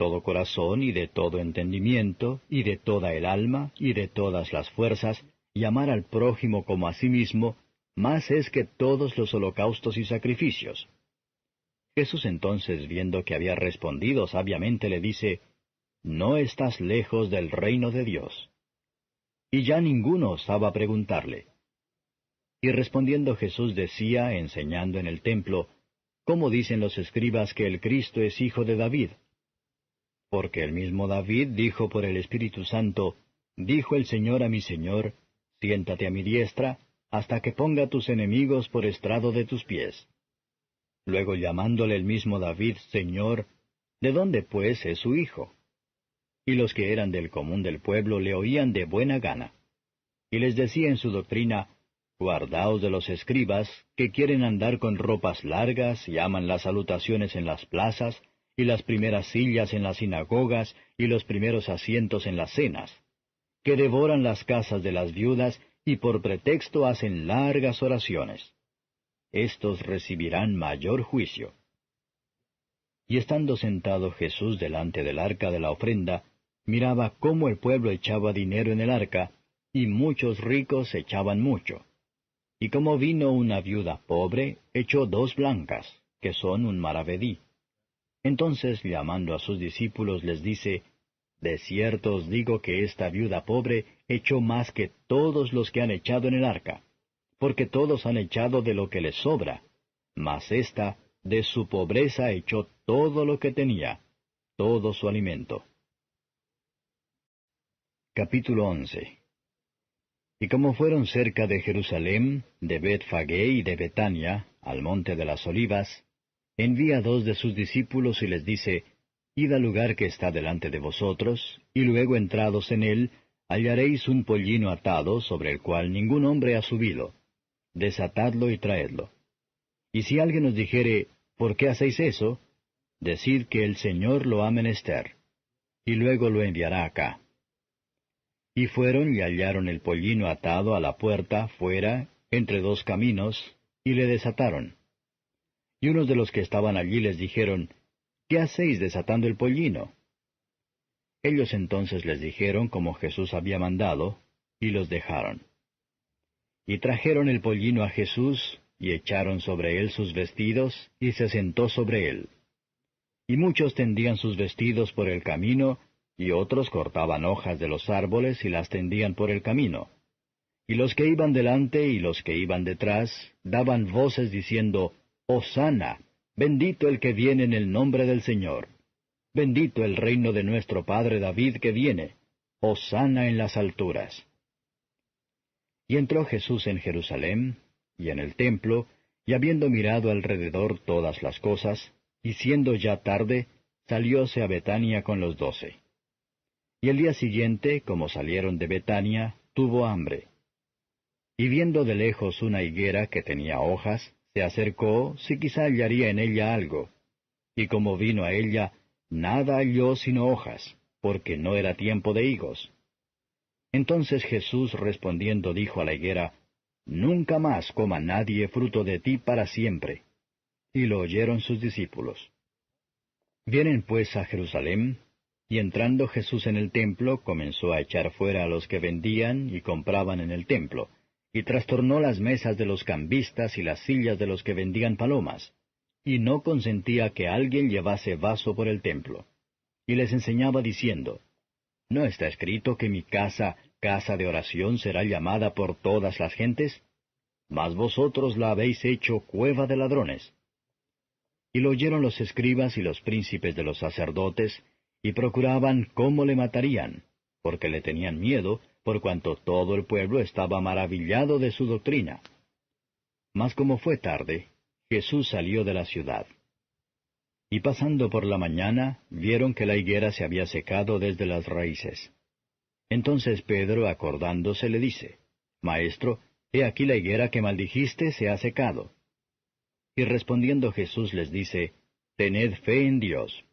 todo corazón y de todo entendimiento, y de toda el alma, y de todas las fuerzas, y amar al prójimo como a sí mismo, más es que todos los holocaustos y sacrificios. Jesús entonces, viendo que había respondido sabiamente, le dice, No estás lejos del reino de Dios. Y ya ninguno osaba preguntarle. Y respondiendo Jesús decía, enseñando en el templo, ¿Cómo dicen los escribas que el Cristo es hijo de David? Porque el mismo David dijo por el Espíritu Santo, Dijo el Señor a mi Señor, Siéntate a mi diestra, hasta que ponga tus enemigos por estrado de tus pies. Luego llamándole el mismo David Señor, ¿de dónde pues es su hijo? Y los que eran del común del pueblo le oían de buena gana. Y les decía en su doctrina, Guardaos de los escribas, que quieren andar con ropas largas y aman las salutaciones en las plazas, y las primeras sillas en las sinagogas, y los primeros asientos en las cenas, que devoran las casas de las viudas, y por pretexto hacen largas oraciones. Estos recibirán mayor juicio. Y estando sentado Jesús delante del arca de la ofrenda, miraba cómo el pueblo echaba dinero en el arca, y muchos ricos echaban mucho. Y como vino una viuda pobre, echó 2 blancas, que son un maravedí. Entonces, llamando a sus discípulos, les dice, De cierto os digo que esta viuda pobre echó más que todos los que han echado en el arca, porque todos han echado de lo que les sobra, mas ésta, de su pobreza echó todo lo que tenía, todo su alimento. Capítulo 11. Y como fueron cerca de Jerusalén, de Betfagé y de Betania, al monte de las Olivas, envía 2 de sus discípulos y les dice, Id al lugar que está delante de vosotros, y luego entrados en él, hallaréis un pollino atado sobre el cual ningún hombre ha subido. Desatadlo y traedlo. Y si alguien os dijere, ¿por qué hacéis eso? Decid que el Señor lo ha menester, y luego lo enviará acá. Y fueron y hallaron el pollino atado a la puerta, fuera, entre 2 caminos, y le desataron. Y unos de los que estaban allí les dijeron, ¿qué hacéis desatando el pollino? Ellos entonces les dijeron como Jesús había mandado, y los dejaron. Y trajeron el pollino a Jesús, y echaron sobre él sus vestidos, y se sentó sobre él. Y muchos tendían sus vestidos por el camino, y otros cortaban hojas de los árboles y las tendían por el camino. Y los que iban delante y los que iban detrás daban voces diciendo, Hosana, bendito el que viene en el nombre del Señor. Bendito el reino de nuestro padre David que viene. Hosana en las alturas. Y entró Jesús en Jerusalén, y en el templo, y habiendo mirado alrededor todas las cosas, y siendo ya tarde, salióse a Betania con los 12. Y el día siguiente, como salieron de Betania, tuvo hambre. Y viendo de lejos una higuera que tenía hojas, se acercó, si quizá hallaría en ella algo. Y como vino a ella, nada halló sino hojas, porque no era tiempo de higos. Entonces Jesús respondiendo dijo a la higuera, Nunca más coma nadie fruto de ti para siempre. Y lo oyeron sus discípulos. Vienen pues a Jerusalén, y entrando Jesús en el templo, comenzó a echar fuera a los que vendían y compraban en el templo, y trastornó las mesas de los cambistas y las sillas de los que vendían palomas, y no consentía que alguien llevase vaso por el templo. Y les enseñaba diciendo, ¿No está escrito que mi casa, casa de oración, será llamada por todas las gentes? Mas vosotros la habéis hecho cueva de ladrones. Y lo oyeron los escribas y los príncipes de los sacerdotes, y procuraban cómo le matarían, porque le tenían miedo, por cuanto todo el pueblo estaba maravillado de su doctrina. Mas como fue tarde, Jesús salió de la ciudad. Y pasando por la mañana, vieron que la higuera se había secado desde las raíces. Entonces Pedro, acordándose, le dice, Maestro, he aquí la higuera que maldijiste se ha secado. Y respondiendo Jesús les dice, Tened fe en Dios.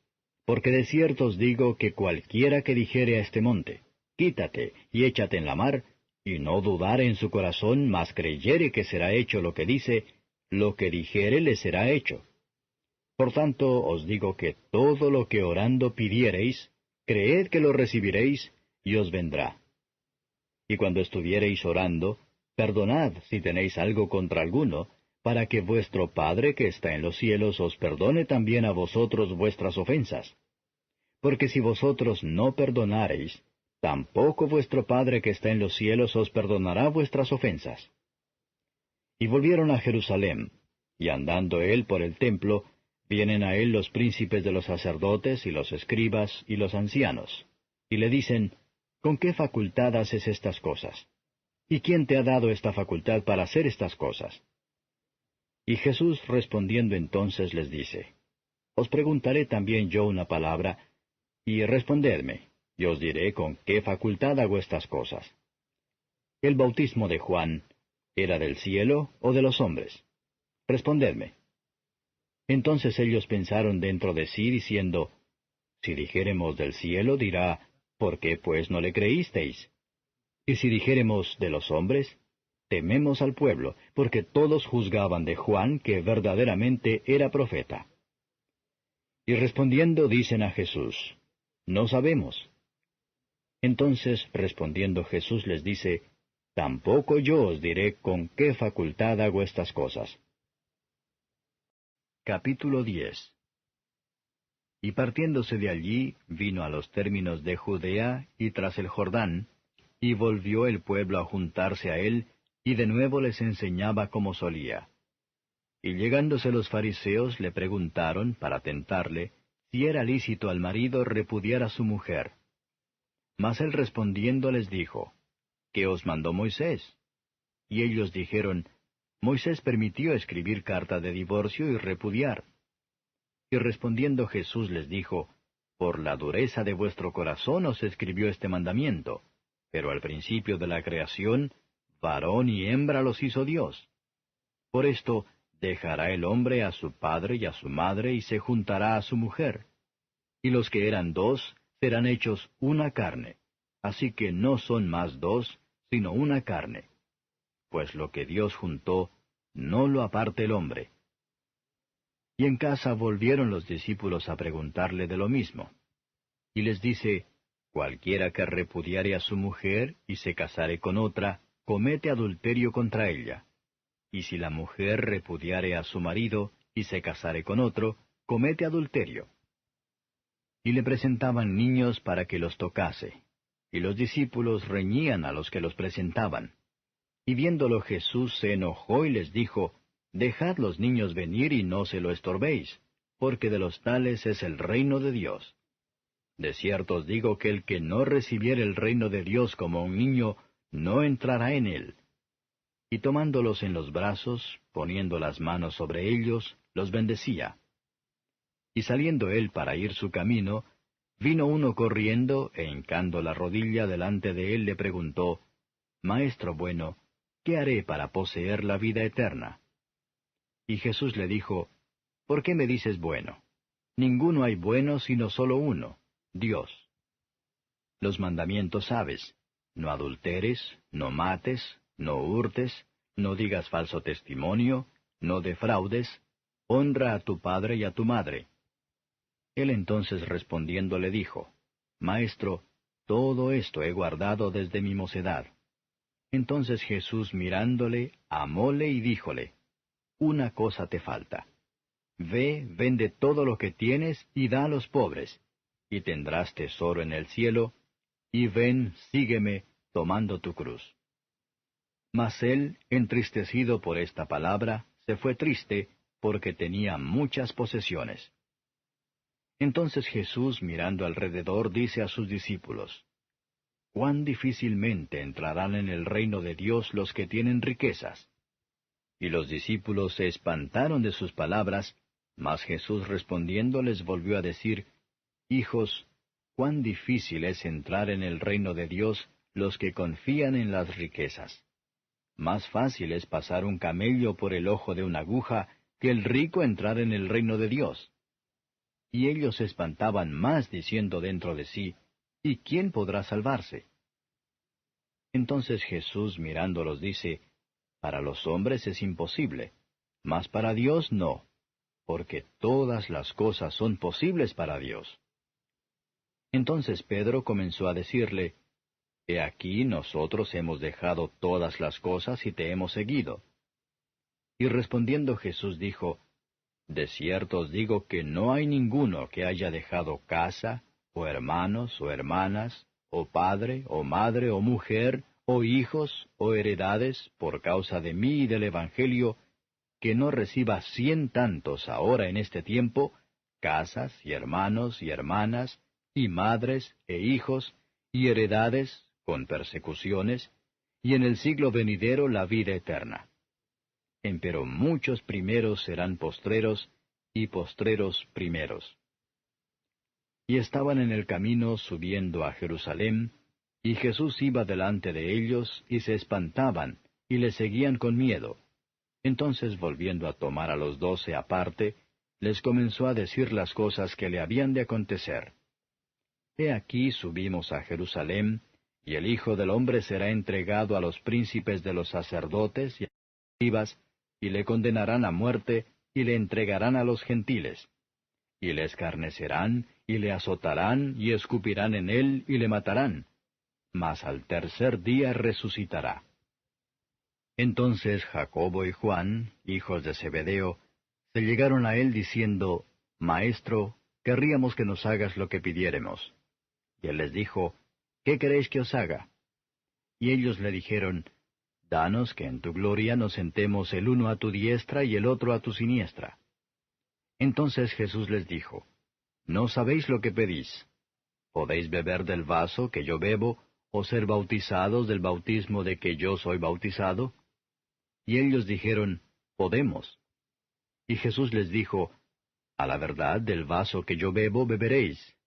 Porque de cierto os digo que cualquiera que dijere a este monte, Quítate y échate en la mar, y no dudare en su corazón, mas creyere que será hecho lo que dice, lo que dijere le será hecho. Por tanto, os digo que todo lo que orando pidiereis, creed que lo recibiréis, y os vendrá. Y cuando estuviereis orando, perdonad si tenéis algo contra alguno, para que vuestro Padre que está en los cielos os perdone también a vosotros vuestras ofensas. Porque si vosotros no perdonareis, tampoco vuestro Padre que está en los cielos os perdonará vuestras ofensas. Y volvieron a Jerusalén, y andando él por el templo, vienen a él los príncipes de los sacerdotes y los escribas y los ancianos, y le dicen, ¿con qué facultad haces estas cosas? ¿Y quién te ha dado esta facultad para hacer estas cosas? Y Jesús respondiendo entonces les dice, Os preguntaré también yo una palabra, y respondedme, y os diré con qué facultad hago estas cosas. ¿El bautismo de Juan era del cielo o de los hombres? Respondedme. Entonces ellos pensaron dentro de sí, diciendo, Si dijéremos del cielo, dirá, ¿por qué pues no le creísteis? Y si dijéremos de los hombres, tememos al pueblo, porque todos juzgaban de Juan que verdaderamente era profeta. Y respondiendo dicen a Jesús, No sabemos. Entonces respondiendo Jesús les dice, Tampoco yo os diré con qué facultad hago estas cosas. Capítulo 10. Y partiéndose de allí, vino a los términos de Judea y tras el Jordán, y volvió el pueblo a juntarse a él, y de nuevo les enseñaba como solía. Y llegándose los fariseos le preguntaron, para tentarle, si era lícito al marido repudiar a su mujer. Mas él respondiendo les dijo, ¿Qué os mandó Moisés? Y ellos dijeron, Moisés permitió escribir carta de divorcio y repudiar. Y respondiendo Jesús les dijo, Por la dureza de vuestro corazón os escribió este mandamiento, pero al principio de la creación, varón y hembra los hizo Dios. Por esto, dejará el hombre a su padre y a su madre y se juntará a su mujer. Y los que eran dos serán hechos una carne, así que no son más dos, sino una carne. Pues lo que Dios juntó, no lo aparte el hombre. Y en casa volvieron los discípulos a preguntarle de lo mismo. Y les dice, Cualquiera que repudiare a su mujer y se casare con otra, comete adulterio contra ella. Y si la mujer repudiare a su marido y se casare con otro, comete adulterio. Y le presentaban niños para que los tocase. Y los discípulos reñían a los que los presentaban. Y viéndolo Jesús se enojó y les dijo, Dejad los niños venir y no se lo estorbéis, porque de los tales es el reino de Dios. De cierto os digo que el que no recibiere el reino de Dios como un niño, no entrará en él. Y tomándolos en los brazos, poniendo las manos sobre ellos, los bendecía. Y saliendo él para ir su camino, vino uno corriendo, e hincando la rodilla delante de él le preguntó, Maestro bueno, ¿qué haré para poseer la vida eterna? Y Jesús le dijo, ¿Por qué me dices bueno? Ninguno hay bueno sino solo uno, Dios. Los mandamientos sabes, no adulteres, no mates, no hurtes, no digas falso testimonio, no defraudes, honra a tu padre y a tu madre. Él entonces respondiendo le dijo, Maestro, todo esto he guardado desde mi mocedad. Entonces Jesús mirándole, amóle y díjole, Una cosa te falta. Ve, vende todo lo que tienes y da a los pobres, y tendrás tesoro en el cielo, y ven, sígueme, tomando tu cruz. Mas él, entristecido por esta palabra, se fue triste, porque tenía muchas posesiones. Entonces Jesús, mirando alrededor, dice a sus discípulos, Cuán difícilmente entrarán en el reino de Dios los que tienen riquezas. Y los discípulos se espantaron de sus palabras, mas Jesús respondiendo les volvió a decir, Hijos, cuán difícil es entrar en el reino de Dios los que confían en las riquezas. Más fácil es pasar un camello por el ojo de una aguja que el rico entrar en el reino de Dios. Y ellos se espantaban más diciendo dentro de sí, ¿y quién podrá salvarse? Entonces Jesús mirándolos dice, Para los hombres es imposible, mas para Dios no, porque todas las cosas son posibles para Dios. Entonces Pedro comenzó a decirle, He aquí nosotros hemos dejado todas las cosas y te hemos seguido. Y respondiendo Jesús dijo, De cierto os digo que no hay ninguno que haya dejado casa, o hermanos, o hermanas, o padre, o madre, o mujer, o hijos, o heredades, por causa de mí y del Evangelio, que no reciba 100 tantos ahora en este tiempo, casas, y hermanos, y hermanas, y madres, e hijos, y heredades, con persecuciones, y en el siglo venidero la vida eterna. Empero muchos primeros serán postreros, y postreros primeros. Y estaban en el camino subiendo a Jerusalén, y Jesús iba delante de ellos, y se espantaban, y le seguían con miedo. Entonces, volviendo a tomar a los 12 aparte, les comenzó a decir las cosas que le habían de acontecer. He aquí subimos a Jerusalén, y el Hijo del Hombre será entregado a los príncipes de los sacerdotes y a los escribas, y le condenarán a muerte, y le entregarán a los gentiles. Y le escarnecerán, y le azotarán, y escupirán en él, y le matarán. Mas al tercer día resucitará. Entonces Jacobo y Juan, hijos de Zebedeo, se llegaron a él diciendo, Maestro, querríamos que nos hagas lo que pidiéremos. Y él les dijo, ¿Qué queréis que os haga? Y ellos le dijeron, Danos que en tu gloria nos sentemos el uno a tu diestra y el otro a tu siniestra. Entonces Jesús les dijo, No sabéis lo que pedís. ¿Podéis beber del vaso que yo bebo, o ser bautizados del bautismo de que yo soy bautizado? Y ellos dijeron, Podemos. Y Jesús les dijo, A la verdad del vaso que yo bebo beberéis,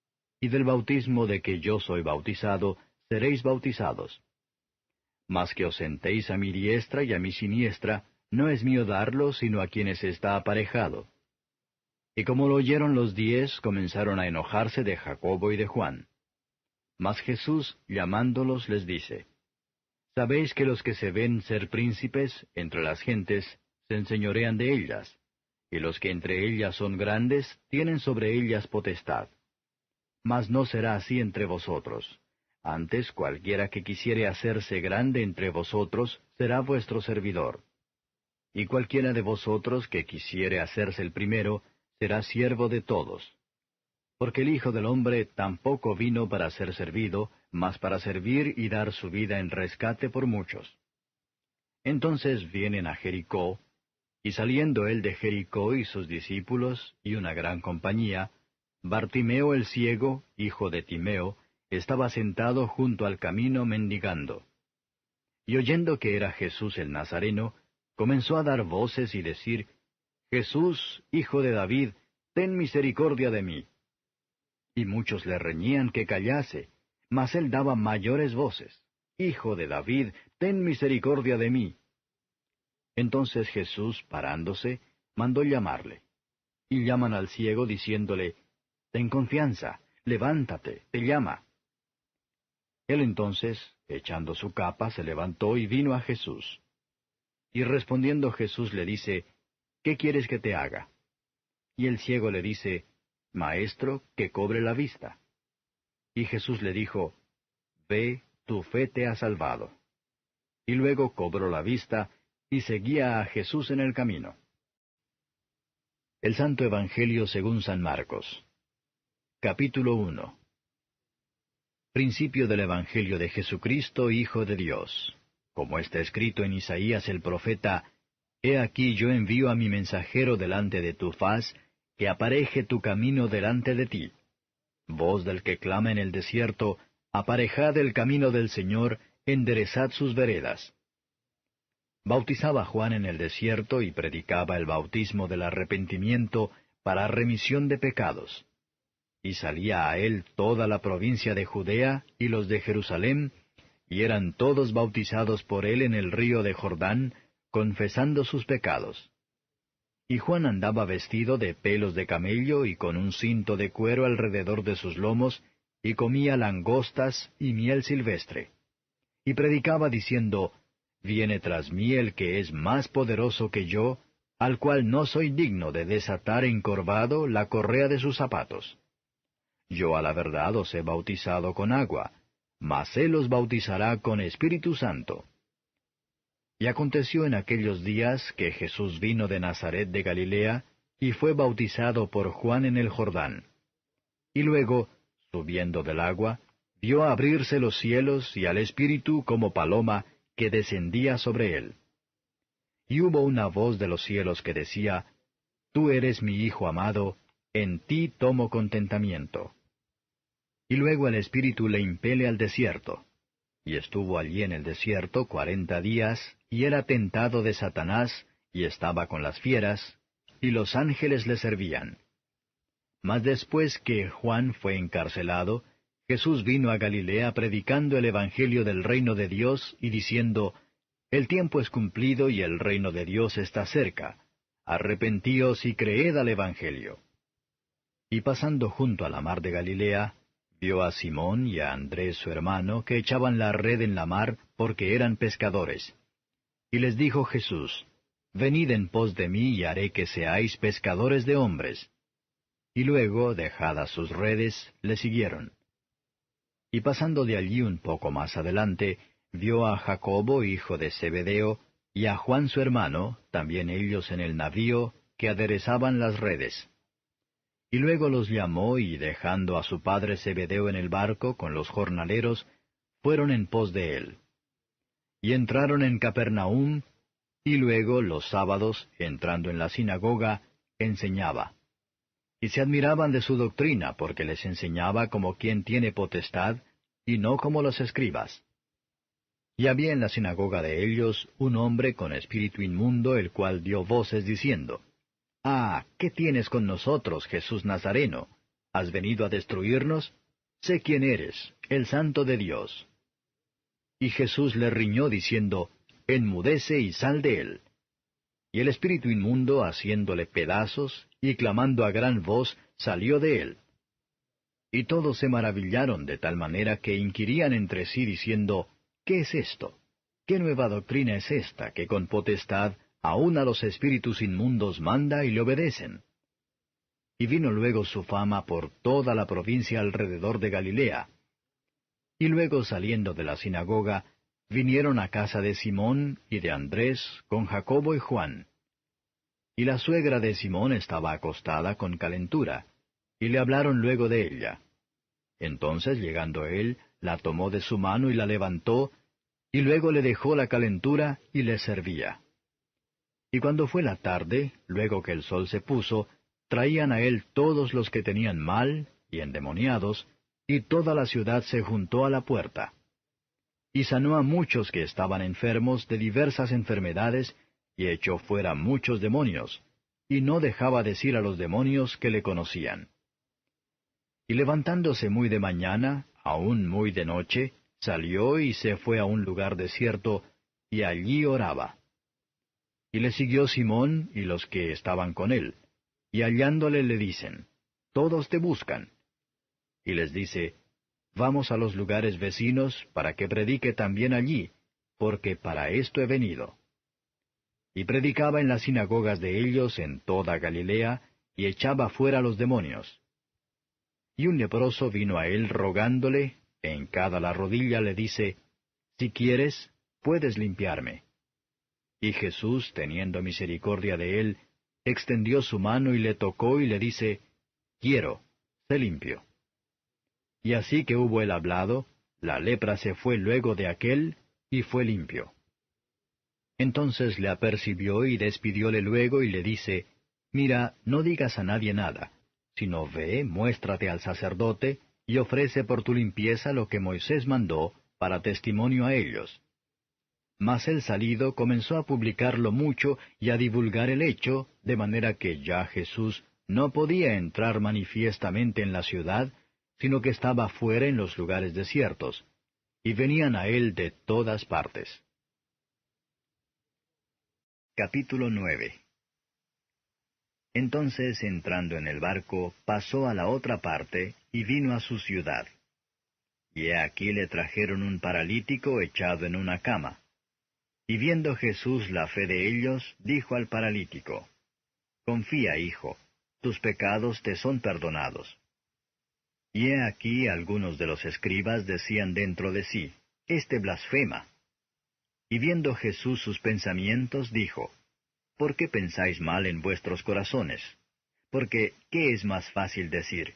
y del bautismo de que yo soy bautizado seréis bautizados. Mas que os sentéis a mi diestra y a mi siniestra, no es mío darlo, sino a quienes está aparejado. Y como lo oyeron los 10, comenzaron a enojarse de Jacobo y de Juan. Mas Jesús, llamándolos, les dice, Sabéis que los que se ven ser príncipes entre las gentes, se enseñorean de ellas, y los que entre ellas son grandes, tienen sobre ellas potestad. Mas no será así entre vosotros. Antes cualquiera que quisiere hacerse grande entre vosotros, será vuestro servidor. Y cualquiera de vosotros que quisiere hacerse el primero, será siervo de todos. Porque el Hijo del Hombre tampoco vino para ser servido, mas para servir y dar su vida en rescate por muchos. Entonces vienen a Jericó, y saliendo él de Jericó y sus discípulos, y una gran compañía, Bartimeo el ciego, hijo de Timeo, estaba sentado junto al camino mendigando. Y oyendo que era Jesús el Nazareno, comenzó a dar voces y decir, Jesús, hijo de David, ten misericordia de mí. Y muchos le reñían que callase, mas él daba mayores voces, Hijo de David, ten misericordia de mí. Entonces Jesús, parándose, mandó llamarle. Y llaman al ciego diciéndole, Ten confianza, levántate, te llama. Él entonces, echando su capa, se levantó y vino a Jesús. Y respondiendo Jesús le dice, ¿Qué quieres que te haga? Y el ciego le dice, Maestro, que cobre la vista. Y Jesús le dijo, Ve, tu fe te ha salvado. Y luego cobró la vista, y seguía a Jesús en el camino. El Santo Evangelio según San Marcos. Capítulo 1. Principio del Evangelio de Jesucristo, Hijo de Dios. Como está escrito en Isaías el profeta, He aquí yo envío a mi mensajero delante de tu faz, que apareje tu camino delante de ti. Voz del que clama en el desierto, aparejad el camino del Señor, enderezad sus veredas. Bautizaba Juan en el desierto y predicaba el bautismo del arrepentimiento para remisión de pecados. Y salía a él toda la provincia de Judea y los de Jerusalén, y eran todos bautizados por él en el río de Jordán, confesando sus pecados. Y Juan andaba vestido de pelos de camello y con un cinto de cuero alrededor de sus lomos, y comía langostas y miel silvestre. Y predicaba diciendo, Viene tras mí el que es más poderoso que yo, al cual no soy digno de desatar encorvado la correa de sus zapatos. Yo a la verdad os he bautizado con agua, mas él os bautizará con Espíritu Santo. Y aconteció en aquellos días que Jesús vino de Nazaret de Galilea, y fue bautizado por Juan en el Jordán. Y luego, subiendo del agua, vio abrirse los cielos y al Espíritu como paloma que descendía sobre él. Y hubo una voz de los cielos que decía, Tú eres mi Hijo amado, en ti tomo contentamiento. Y luego el Espíritu le impele al desierto. Y estuvo allí en el desierto 40 días, y era tentado de Satanás, y estaba con las fieras, y los ángeles le servían. Mas después que Juan fue encarcelado, Jesús vino a Galilea predicando el Evangelio del reino de Dios, y diciendo, El tiempo es cumplido y el reino de Dios está cerca. Arrepentíos y creed al Evangelio. Y pasando junto a la mar de Galilea, vio a Simón y a Andrés su hermano, que echaban la red en la mar, porque eran pescadores. Y les dijo Jesús, Venid en pos de mí, y haré que seáis pescadores de hombres. Y luego, dejadas sus redes, le siguieron. Y pasando de allí un poco más adelante, vio a Jacobo, hijo de Zebedeo, y a Juan su hermano, también ellos en el navío, que aderezaban las redes. Y luego los llamó, y dejando a su padre Zebedeo en el barco con los jornaleros, fueron en pos de él. Y entraron en Capernaum, y luego los sábados, entrando en la sinagoga, enseñaba. Y se admiraban de su doctrina, porque les enseñaba como quien tiene potestad, y no como los escribas. Y había en la sinagoga de ellos un hombre con espíritu inmundo, el cual dio voces diciendo, Ah, ¿qué tienes con nosotros, Jesús Nazareno? ¿Has venido a destruirnos? Sé quién eres, el Santo de Dios. Y Jesús le riñó diciendo, Enmudece y sal de él. Y el espíritu inmundo, haciéndole pedazos, y clamando a gran voz, salió de él. Y todos se maravillaron de tal manera que inquirían entre sí diciendo, ¿Qué es esto? ¿Qué nueva doctrina es esta, que con potestad aun a los espíritus inmundos manda y le obedecen? Y vino luego su fama por toda la provincia alrededor de Galilea. Y luego saliendo de la sinagoga, vinieron a casa de Simón y de Andrés con Jacobo y Juan. Y la suegra de Simón estaba acostada con calentura, y le hablaron luego de ella. Entonces, llegando él, la tomó de su mano y la levantó, y luego le dejó la calentura y le servía. Y cuando fue la tarde, luego que el sol se puso, traían a él todos los que tenían mal y endemoniados, y toda la ciudad se juntó a la puerta. Y sanó a muchos que estaban enfermos de diversas enfermedades, y echó fuera muchos demonios, y no dejaba decir a los demonios que le conocían. Y levantándose muy de mañana, aún muy de noche, salió y se fue a un lugar desierto, y allí oraba. Y le siguió Simón y los que estaban con él, y hallándole le dicen, Todos te buscan. Y les dice, Vamos a los lugares vecinos para que predique también allí, porque para esto he venido. Y predicaba en las sinagogas de ellos en toda Galilea, y echaba fuera los demonios. Y un leproso vino a él rogándole, e hincada la rodilla le dice, Si quieres, puedes limpiarme. Y Jesús, teniendo misericordia de él, extendió su mano y le tocó y le dice, Quiero, sé limpio. Y así que hubo él hablado, la lepra se fue luego de aquél, y fue limpio. Entonces le apercibió y despidióle luego y le dice, Mira, no digas a nadie nada, sino ve, muéstrate al sacerdote, y ofrece por tu limpieza lo que Moisés mandó, para testimonio a ellos. Mas él salido comenzó a publicarlo mucho y a divulgar el hecho, de manera que ya Jesús no podía entrar manifiestamente en la ciudad, sino que estaba fuera en los lugares desiertos, y venían a él de todas partes. Capítulo 9. Entonces, entrando en el barco, pasó a la otra parte, y vino a su ciudad. Y he aquí le trajeron un paralítico echado en una cama. Y viendo Jesús la fe de ellos, dijo al paralítico, Confía, hijo, tus pecados te son perdonados. Y he aquí algunos de los escribas decían dentro de sí, Este blasfema. Y viendo Jesús sus pensamientos, dijo, ¿Por qué pensáis mal en vuestros corazones? Porque, ¿qué es más fácil decir?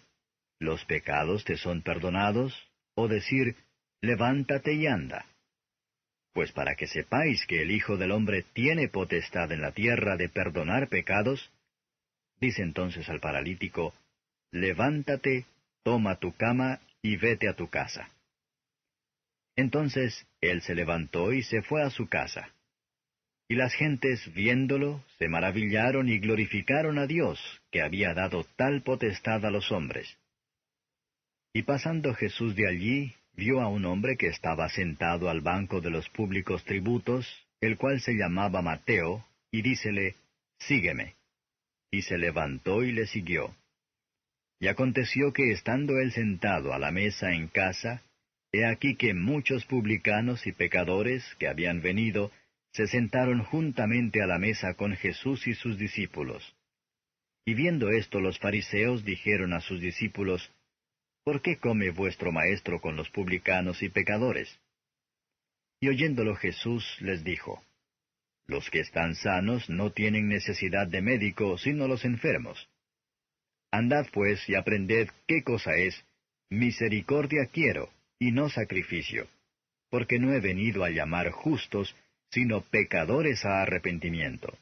¿Los pecados te son perdonados? ¿O decir, levántate y anda? Pues para que sepáis que el Hijo del Hombre tiene potestad en la tierra de perdonar pecados, dice entonces al paralítico, levántate, toma tu cama y vete a tu casa. Entonces él se levantó y se fue a su casa. Y las gentes, viéndolo, se maravillaron y glorificaron a Dios, que había dado tal potestad a los hombres. Y pasando Jesús de allí, vio a un hombre que estaba sentado al banco de los públicos tributos, el cual se llamaba Mateo, y dícele, Sígueme. Y se levantó y le siguió. Y aconteció que estando él sentado a la mesa en casa, he aquí que muchos publicanos y pecadores que habían venido, se sentaron juntamente a la mesa con Jesús y sus discípulos. Y viendo esto los fariseos dijeron a sus discípulos, ¿Por qué come vuestro maestro con los publicanos y pecadores? Y oyéndolo Jesús les dijo, Los que están sanos no tienen necesidad de médico, sino los enfermos. Andad pues y aprended qué cosa es, misericordia quiero, y no sacrificio, porque no he venido a llamar justos, sino pecadores a arrepentimiento.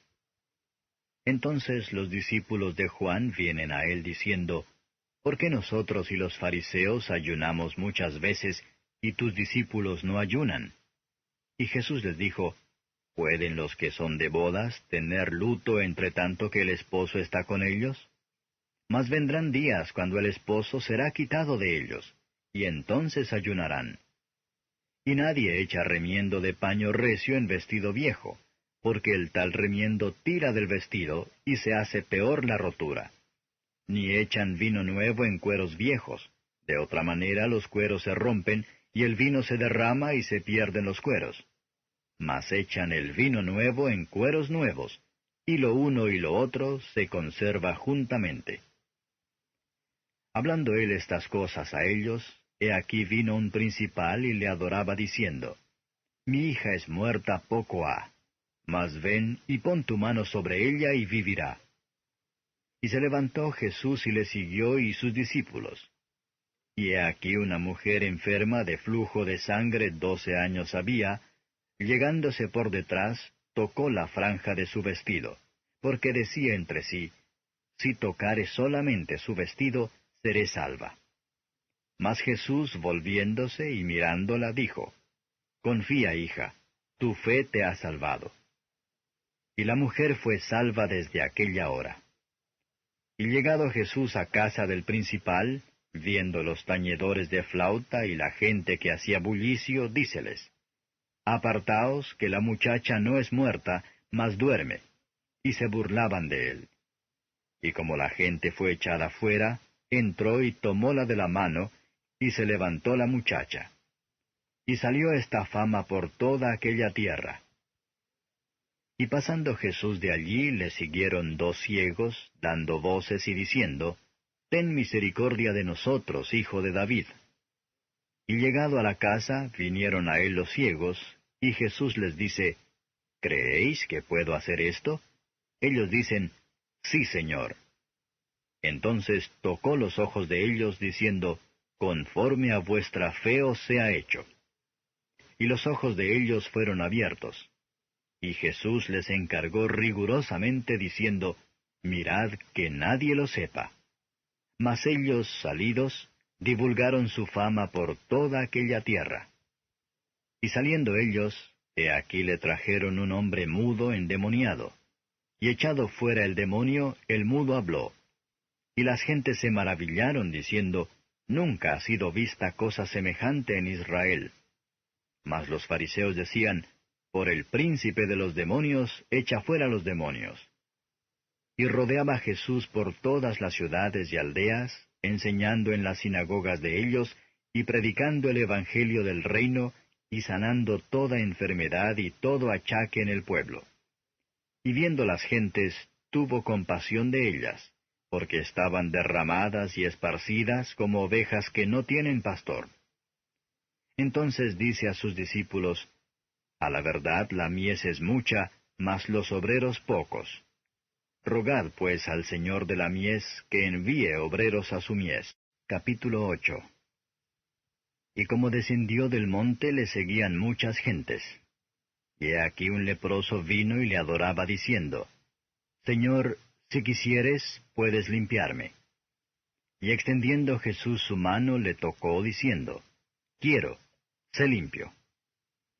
Entonces los discípulos de Juan vienen a él diciendo, ¿Por qué nosotros y los fariseos ayunamos muchas veces, y tus discípulos no ayunan? Y Jesús les dijo, ¿Pueden los que son de bodas tener luto entre tanto que el esposo está con ellos? Mas vendrán días cuando el esposo será quitado de ellos, y entonces ayunarán. Y nadie echa remiendo de paño recio en vestido viejo, porque el tal remiendo tira del vestido, y se hace peor la rotura. Ni echan vino nuevo en cueros viejos, de otra manera los cueros se rompen, y el vino se derrama y se pierden los cueros. Mas echan el vino nuevo en cueros nuevos, y lo uno y lo otro se conserva juntamente. Hablando él estas cosas a ellos, he aquí vino un principal y le adoraba diciendo, Mi hija es muerta poco ha, mas ven y pon tu mano sobre ella y vivirá. Y se levantó Jesús y le siguió y sus discípulos. Y he aquí una mujer enferma de flujo de sangre 12 años había, llegándose por detrás, tocó la franja de su vestido, porque decía entre sí, Si tocare solamente su vestido, seré salva. Mas Jesús, volviéndose y mirándola, dijo, Confía, hija, tu fe te ha salvado. Y la mujer fue salva desde aquella hora. Y llegado Jesús a casa del principal, viendo los tañedores de flauta y la gente que hacía bullicio, díceles, Apartaos, que la muchacha no es muerta, mas duerme. Y se burlaban de él. Y como la gente fue echada fuera, entró y tomóla de la mano, y se levantó la muchacha. Y salió esta fama por toda aquella tierra. Y pasando Jesús de allí, le siguieron 2 ciegos, dando voces y diciendo, Ten misericordia de nosotros, hijo de David. Y llegado a la casa, vinieron a él los ciegos, y Jesús les dice, ¿Creéis que puedo hacer esto? Ellos dicen, Sí, Señor. Entonces tocó los ojos de ellos, diciendo, Conforme a vuestra fe os sea hecho. Y los ojos de ellos fueron abiertos. Y Jesús les encargó rigurosamente, diciendo, Mirad que nadie lo sepa. Mas ellos, salidos, divulgaron su fama por toda aquella tierra. Y saliendo ellos, he aquí le trajeron un hombre mudo endemoniado. Y echado fuera el demonio, el mudo habló. Y las gentes se maravillaron, diciendo, Nunca ha sido vista cosa semejante en Israel. Mas los fariseos decían, Por el príncipe de los demonios, echa fuera los demonios. Y rodeaba Jesús por todas las ciudades y aldeas, enseñando en las sinagogas de ellos, y predicando el evangelio del reino, y sanando toda enfermedad y todo achaque en el pueblo. Y viendo las gentes, tuvo compasión de ellas, porque estaban derramadas y esparcidas como ovejas que no tienen pastor. Entonces dice a sus discípulos, A la verdad la mies es mucha, mas los obreros pocos. Rogad pues al Señor de la mies que envíe obreros a su mies. Capítulo 8. Y como descendió del monte le seguían muchas gentes. Y he aquí un leproso vino y le adoraba diciendo, Señor, si quisieres, puedes limpiarme. Y extendiendo Jesús su mano le tocó diciendo, Quiero, sé limpio.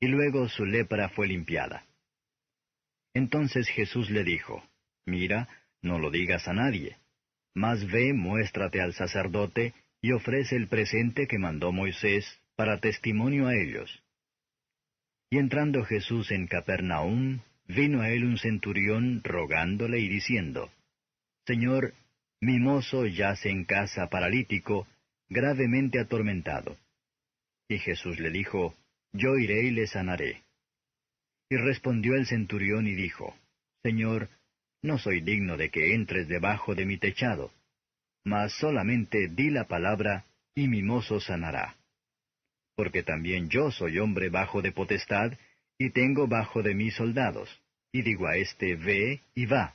Y luego su lepra fue limpiada. Entonces Jesús le dijo, Mira, no lo digas a nadie, mas ve, muéstrate al sacerdote, y ofrece el presente que mandó Moisés, para testimonio a ellos. Y entrando Jesús en Capernaum, vino a él un centurión rogándole y diciendo, Señor, mi mozo yace en casa paralítico, gravemente atormentado. Y Jesús le dijo, Yo iré y le sanaré. Y respondió el centurión y dijo, Señor, no soy digno de que entres debajo de mi techado, mas solamente di la palabra, y mi mozo sanará. Porque también yo soy hombre bajo de potestad, y tengo bajo de mí soldados, y digo a éste, ve, y va,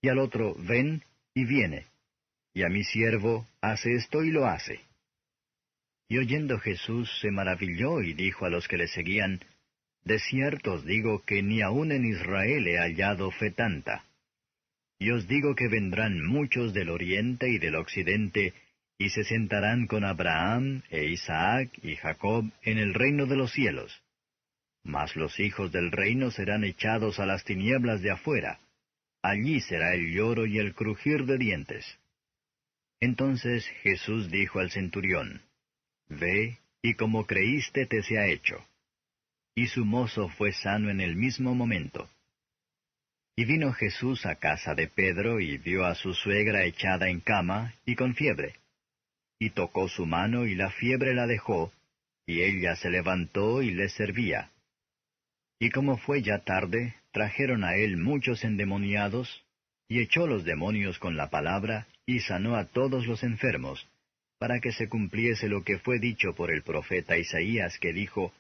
y al otro, ven, y viene, y a mi siervo, hace esto y lo hace. Y oyendo Jesús se maravilló y dijo a los que le seguían, De cierto os digo que ni aun en Israel he hallado fe tanta. Y os digo que vendrán muchos del oriente y del occidente, y se sentarán con Abraham, e Isaac, y Jacob en el reino de los cielos. Mas los hijos del reino serán echados a las tinieblas de afuera. Allí será el lloro y el crujir de dientes. Entonces Jesús dijo al centurión, Ve, y como creíste te sea hecho. Y su mozo fue sano en el mismo momento. Y vino Jesús a casa de Pedro, y vio a su suegra echada en cama, y con fiebre. Y tocó su mano, y la fiebre la dejó, y ella se levantó y les servía. Y como fue ya tarde, trajeron a él muchos endemoniados, y echó los demonios con la palabra, y sanó a todos los enfermos, para que se cumpliese lo que fue dicho por el profeta Isaías, que dijo,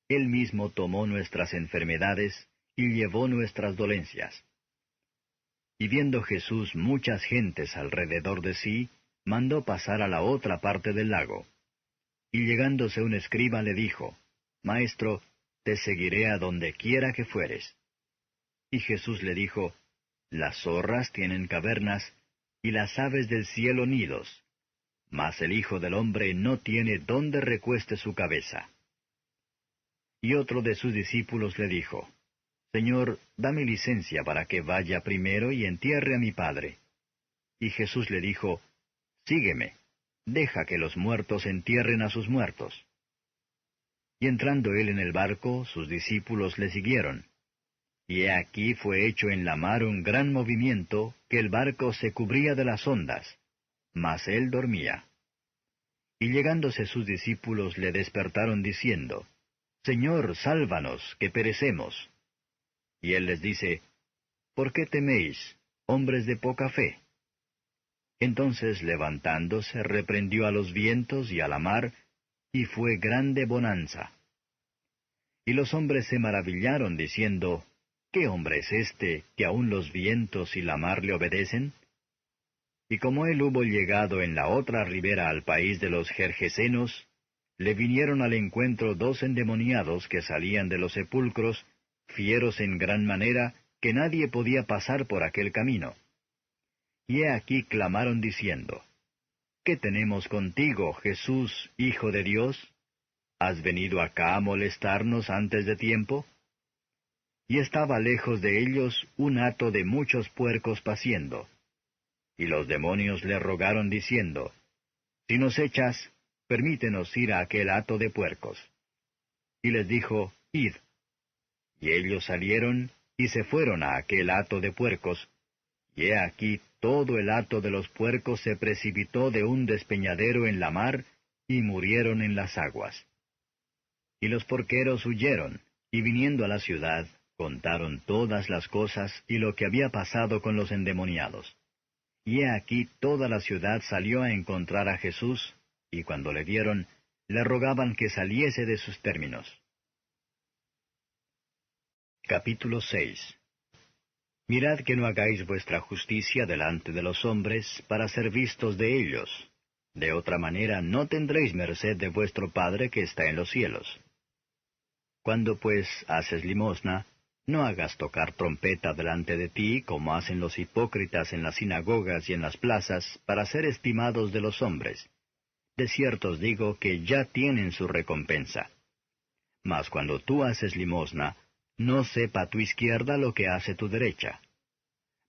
Él mismo tomó nuestras enfermedades, y llevó nuestras dolencias. Y viendo Jesús muchas gentes alrededor de sí, mandó pasar a la otra parte del lago. Y llegándose un escriba le dijo, Maestro, te seguiré a donde quiera que fueres. Y Jesús le dijo, Las zorras tienen cavernas, y las aves del cielo nidos, mas el Hijo del Hombre no tiene dónde recueste su cabeza. Y otro de sus discípulos le dijo, Señor, dame licencia para que vaya primero y entierre a mi padre. Y Jesús le dijo, Sígueme, deja que los muertos entierren a sus muertos. Y entrando él en el barco, sus discípulos le siguieron. Y he aquí fue hecho en la mar un gran movimiento, que el barco se cubría de las ondas, mas él dormía. Y llegándose sus discípulos le despertaron diciendo, Señor, sálvanos, que perecemos. Y él les dice, ¿Por qué teméis, hombres de poca fe? Entonces levantándose reprendió a los vientos y a la mar, y fue grande bonanza. Y los hombres se maravillaron, diciendo, ¿Qué hombre es este, que aun los vientos y la mar le obedecen? Y como él hubo llegado en la otra ribera al país de los Gergesenos, le vinieron al encuentro 2 endemoniados que salían de los sepulcros, fieros en gran manera, que nadie podía pasar por aquel camino. Y he aquí clamaron diciendo, ¿Qué tenemos contigo, Jesús, Hijo de Dios? ¿Has venido acá a molestarnos antes de tiempo? Y estaba lejos de ellos un hato de muchos puercos paciendo. Y los demonios le rogaron diciendo, Si nos echas, permítenos ir a aquel hato de puercos. Y les dijo, Id. Y ellos salieron, y se fueron a aquel hato de puercos, y he aquí todo el hato de los puercos se precipitó de un despeñadero en la mar, y murieron en las aguas. Y los porqueros huyeron, y viniendo a la ciudad, Contaron todas las cosas y lo que había pasado con los endemoniados. Y he aquí toda la ciudad salió a encontrar a Jesús, y cuando le vieron, le rogaban que saliese de sus términos. Capítulo 6. Mirad que no hagáis vuestra justicia delante de los hombres, para ser vistos de ellos. De otra manera no tendréis merced de vuestro Padre que está en los cielos. Cuando pues haces limosna, no hagas tocar trompeta delante de ti, como hacen los hipócritas en las sinagogas y en las plazas, para ser estimados de los hombres. De cierto os digo que ya tienen su recompensa. Mas cuando tú haces limosna, no sepa tu izquierda lo que hace tu derecha,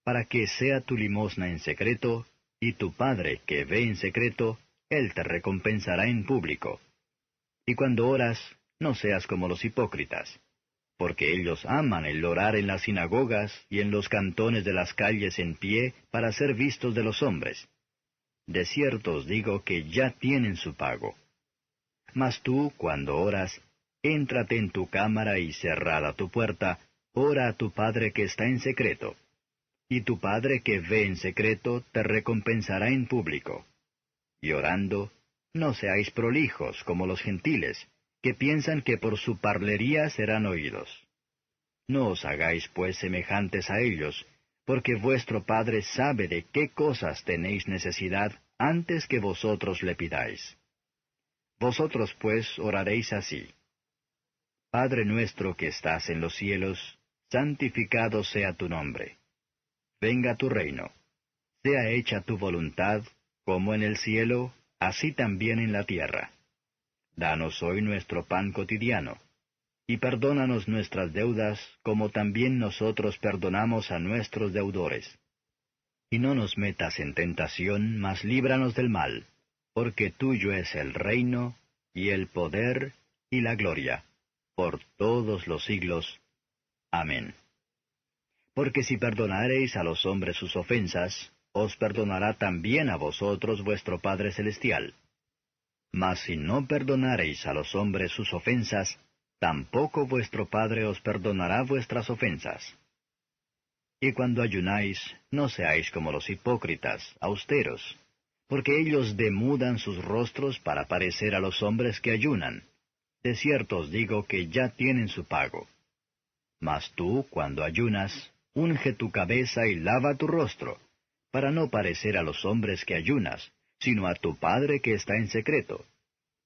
para que sea tu limosna en secreto, y tu Padre que ve en secreto, Él te recompensará en público. Y cuando oras, no seas como los hipócritas, porque ellos aman el orar en las sinagogas y en los cantones de las calles en pie para ser vistos de los hombres. De cierto os digo que ya tienen su pago. Mas tú, cuando oras, éntrate en tu cámara y cerrada tu puerta, ora a tu Padre que está en secreto. Y tu Padre que ve en secreto te recompensará en público. Y orando, no seáis prolijos como los gentiles, que piensan que por su parlería serán oídos. No os hagáis pues semejantes a ellos, porque vuestro Padre sabe de qué cosas tenéis necesidad antes que vosotros le pidáis. Vosotros pues oraréis así: Padre nuestro que estás en los cielos, santificado sea tu nombre. Venga tu reino. Sea hecha tu voluntad, como en el cielo, así también en la tierra. Danos hoy nuestro pan cotidiano. Y perdónanos nuestras deudas, como también nosotros perdonamos a nuestros deudores. Y no nos metas en tentación, mas líbranos del mal, porque tuyo es el reino, y el poder, y la gloria, por todos los siglos. Amén. Porque si perdonareis a los hombres sus ofensas, os perdonará también a vosotros vuestro Padre Celestial. Mas si no perdonareis a los hombres sus ofensas, tampoco vuestro Padre os perdonará vuestras ofensas. Y cuando ayunáis, no seáis como los hipócritas, austeros, porque ellos demudan sus rostros para parecer a los hombres que ayunan. De cierto os digo que ya tienen su pago. Mas tú, cuando ayunas, unge tu cabeza y lava tu rostro, para no parecer a los hombres que ayunas, sino a tu Padre que está en secreto.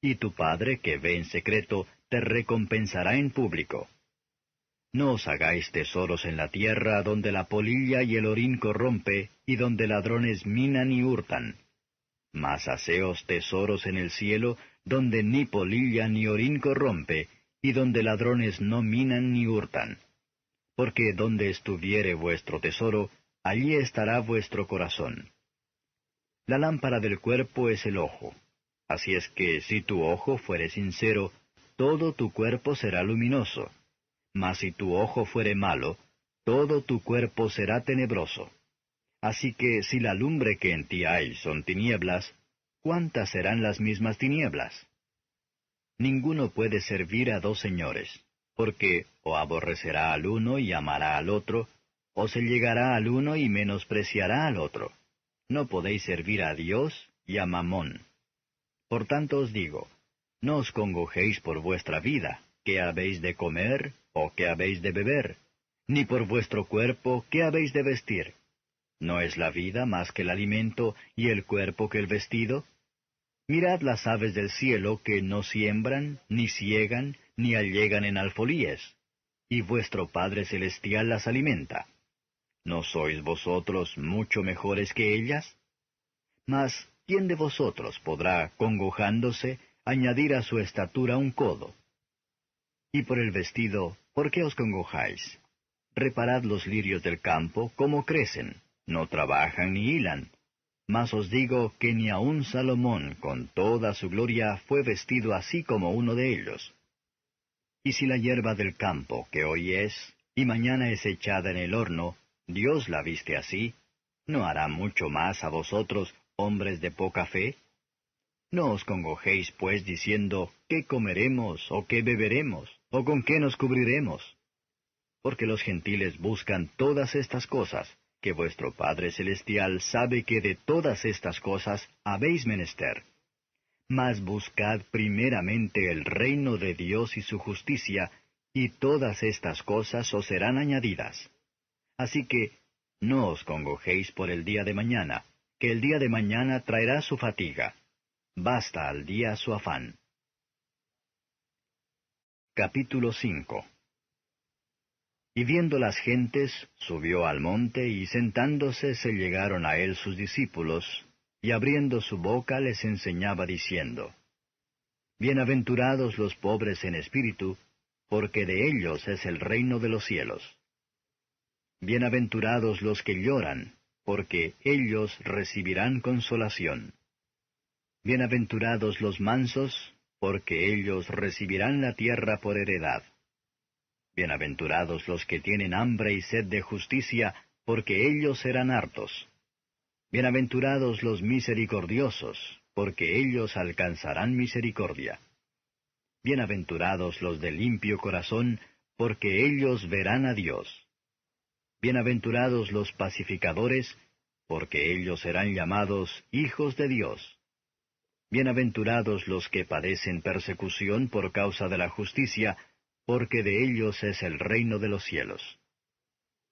Y tu Padre que ve en secreto te recompensará en público. No os hagáis tesoros en la tierra, donde la polilla y el orín corrompe, y donde ladrones minan y hurtan. Mas haceos tesoros en el cielo, donde ni polilla ni orín corrompe, y donde ladrones no minan ni hurtan. Porque donde estuviere vuestro tesoro, allí estará vuestro corazón. La lámpara del cuerpo es el ojo. Así es que si tu ojo fuere sincero, todo tu cuerpo será luminoso. Mas si tu ojo fuere malo, todo tu cuerpo será tenebroso. Así que si la lumbre que en ti hay son tinieblas, ¿cuántas serán las mismas tinieblas? Ninguno puede servir a dos señores, porque o aborrecerá al uno y amará al otro, o se llegará al uno y menospreciará al otro. No podéis servir a Dios y a Mamón. Por tanto os digo, no os congojéis por vuestra vida, qué habéis de comer o qué habéis de beber, ni por vuestro cuerpo, qué habéis de vestir. ¿No es la vida más que el alimento y el cuerpo que el vestido? Mirad las aves del cielo que no siembran, ni siegan, ni allegan en alfolíes, y vuestro Padre Celestial las alimenta. ¿No sois vosotros mucho mejores que ellas? Mas, ¿quién de vosotros podrá, congojándose, añadir a su estatura un codo? Y por el vestido, ¿por qué os congojáis? Reparad los lirios del campo, cómo crecen, no trabajan ni hilan. Mas os digo que ni aun Salomón, con toda su gloria, fue vestido así como uno de ellos. Y si la hierba del campo, que hoy es, y mañana es echada en el horno, Dios la viste así, ¿no hará mucho más a vosotros, hombres de poca fe? No os congojéis, pues, diciendo, ¿qué comeremos, o qué beberemos, o con qué nos cubriremos? porque los gentiles buscan todas estas cosas, que vuestro Padre Celestial sabe que de todas estas cosas habéis menester. Mas buscad primeramente el reino de Dios y su justicia, y todas estas cosas os serán añadidas. Así que, no os congojéis por el día de mañana, que el día de mañana traerá su fatiga. Basta al día su afán. Capítulo 5. Y viendo las gentes, subió al monte, y sentándose se llegaron a él sus discípulos, y abriendo su boca les enseñaba diciendo, Bienaventurados los pobres en espíritu, porque de ellos es el reino de los cielos. Bienaventurados los que lloran, porque ellos recibirán consolación. Bienaventurados los mansos, porque ellos recibirán la tierra por heredad. Bienaventurados los que tienen hambre y sed de justicia, porque ellos serán hartos. Bienaventurados los misericordiosos, porque ellos alcanzarán misericordia. Bienaventurados los de limpio corazón, porque ellos verán a Dios. Bienaventurados los pacificadores, porque ellos serán llamados hijos de Dios. Bienaventurados los que padecen persecución por causa de la justicia, porque de ellos es el reino de los cielos.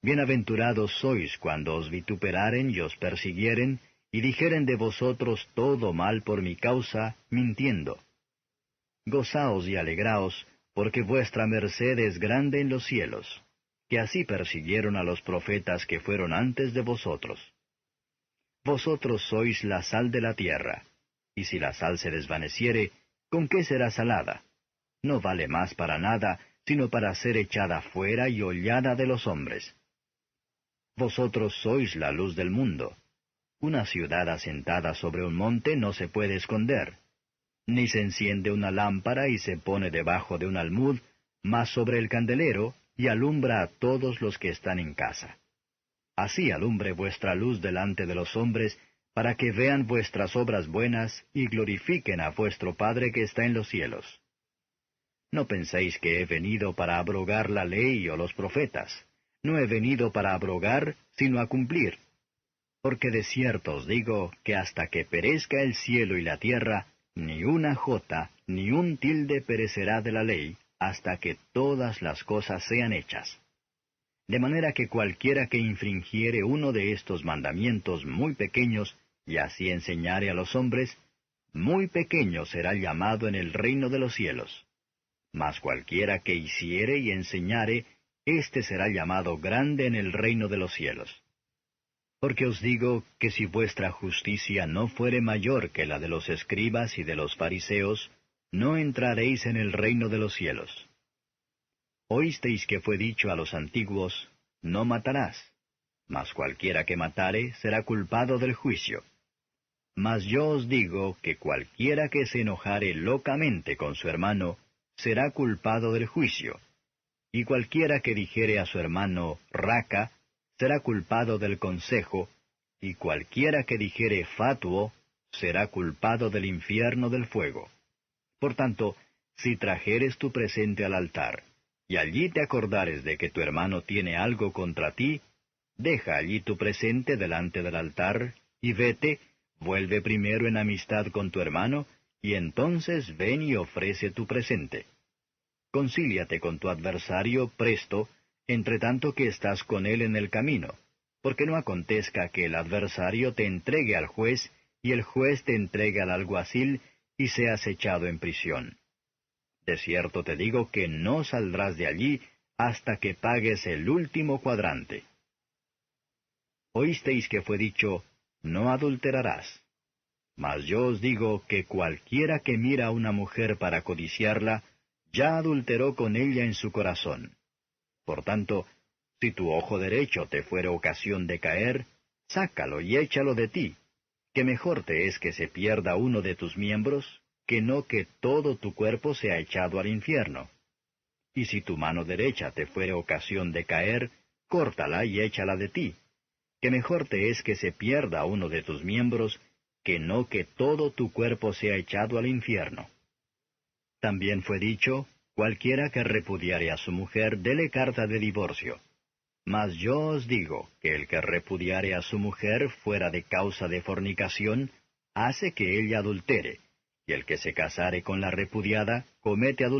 Bienaventurados sois cuando os vituperaren y os persiguieren, y dijeren de vosotros todo mal por mi causa, mintiendo. Gozaos y alegraos, porque vuestra merced es grande en los cielos, que así persiguieron a los profetas que fueron antes de vosotros. Vosotros sois la sal de la tierra, y si la sal se desvaneciere, ¿con qué será salada? No vale más para nada, sino para ser echada fuera y hollada de los hombres. Vosotros sois la luz del mundo. Una ciudad asentada sobre un monte no se puede esconder. Ni se enciende una lámpara y se pone debajo de un almud, mas sobre el candelero, y alumbra a todos los que están en casa. Así alumbre vuestra luz delante de los hombres, para que vean vuestras obras buenas y glorifiquen a vuestro Padre que está en los cielos. No penséis que he venido para abrogar la ley o los profetas. No he venido para abrogar, sino a cumplir. Porque de cierto os digo que hasta que perezca el cielo y la tierra, ni una jota, ni un tilde perecerá de la ley, hasta que todas las cosas sean hechas. De manera que cualquiera que infringiere uno de estos mandamientos muy pequeños, y así enseñare a los hombres, muy pequeño será llamado en el reino de los cielos. Mas cualquiera que hiciere y enseñare, éste será llamado grande en el reino de los cielos. Porque os digo que si vuestra justicia no fuere mayor que la de los escribas y de los fariseos, no entraréis en el reino de los cielos. Oísteis que fue dicho a los antiguos, no matarás, mas cualquiera que matare será culpado del juicio. Mas yo os digo que cualquiera que se enojare locamente con su hermano, será culpado del juicio. Y cualquiera que dijere a su hermano, raca, será culpado del consejo, y cualquiera que dijere fatuo, será culpado del infierno del fuego. Por tanto, si trajeres tu presente al altar, y allí te acordares de que tu hermano tiene algo contra ti, deja allí tu presente delante del altar, y vete, vuelve primero en amistad con tu hermano, y entonces ven y ofrece tu presente. Concíliate con tu adversario presto, entre tanto que estás con él en el camino, porque no acontezca que el adversario te entregue al juez, y el juez te entregue al alguacil, y seas echado en prisión. De cierto te digo que no saldrás de allí hasta que pagues el último cuadrante. Oísteis que fue dicho, no adulterarás. Mas yo os digo que cualquiera que mira a una mujer para codiciarla, ya adulteró con ella en su corazón. Por tanto, si tu ojo derecho te fuere ocasión de caer, sácalo y échalo de ti, que mejor te es que se pierda uno de tus miembros, que no que todo tu cuerpo sea echado al infierno. Y si tu mano derecha te fuere ocasión de caer, córtala y échala de ti, que mejor te es que se pierda uno de tus miembros, que no que todo tu cuerpo sea echado al infierno. También fue dicho, cualquiera que repudiare a su mujer, dele carta de divorcio. Mas yo os digo que el que repudiare a su mujer fuera de causa de fornicación, hace que ella adultere, y el que se casare con la repudiada, comete adulterio.